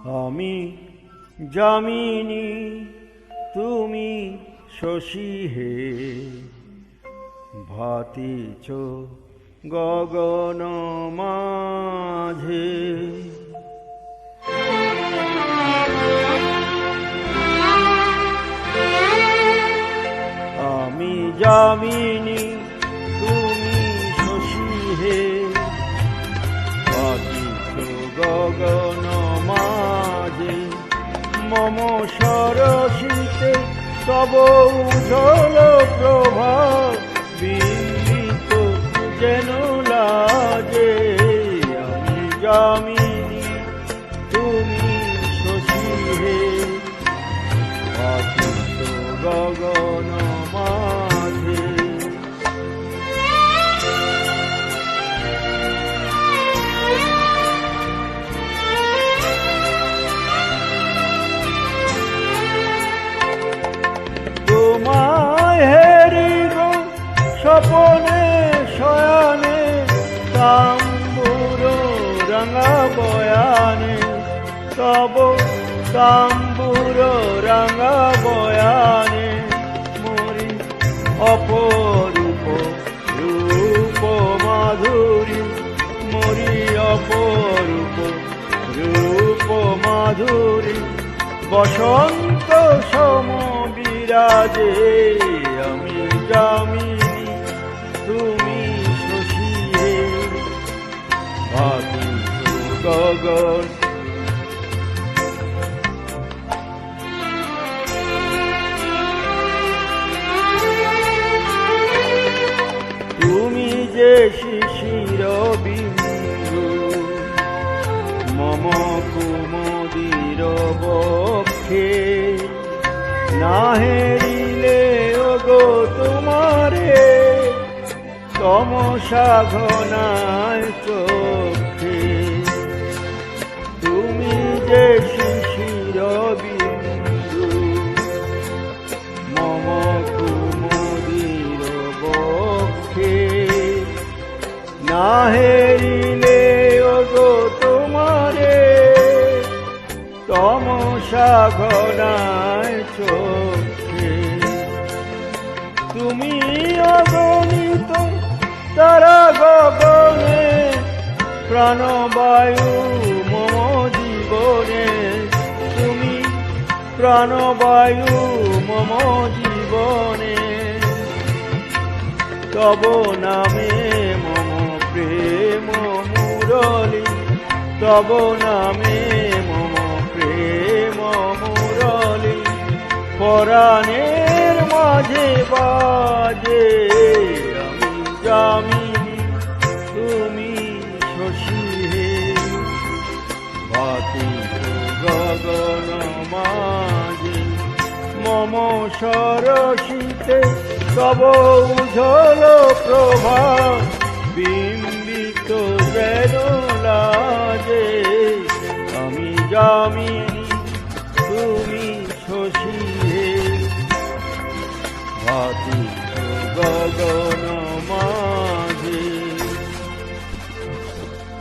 আমি যামিনী তুমি শশী হে, ভাতিছ গগন মাঝে। আমি যামিনী তুমি শশী হে, ভাতিছ গগন মাঝে। মম সরসিতে তব উজ্জ্বল প্রভা, বিম্বিত যেন লাজে। আমি যামিনী তুমি শশী হে, ভাতিছ গগন মাঝে। তোমায় হেরি গো স্বপনে শয়ানে, তাম্বুর রাঙা বয়ানে। তব তাম্বুর রাঙা বয়ানে, মরি অপরূপ রূপ মাধুরী। মরি অপরূপ রূপ মাধুরী, বসন্ত সম বিরাজে। আমি যামিনী তুমি শশী হে, ভাতিছ গগন। তুমি যে শিশির বিন্দু মম কুমুদির বক্ষে, না হেরিলে ওগো তোমারে তমসা ঘনায় চোখে। তুমি যে শিশির বিন্দু মম কুমুদির বক্ষে, না হেরিলে ওগো তোমারে তমসা ঘনায় চোখে। তুমি অগণিত তারা গগনে, প্রাণবায়ু মম জীবনে। তুমি প্রাণবায়ু মম জীবনে, তব নামে মম প্রেম মুরলী। তব নামে মম প্রেম মুরলী, পরাণের মাঝে বাজে। আমি যামিনী তুমি শশী হে, ভাতিছ গগন মাঝে। মম সরসিতে তব উজ্জ্বল প্রভা, বিম্বিত যেন লাজে। আমি যামিনী তুমি শশী হে, ভাতিছ গগন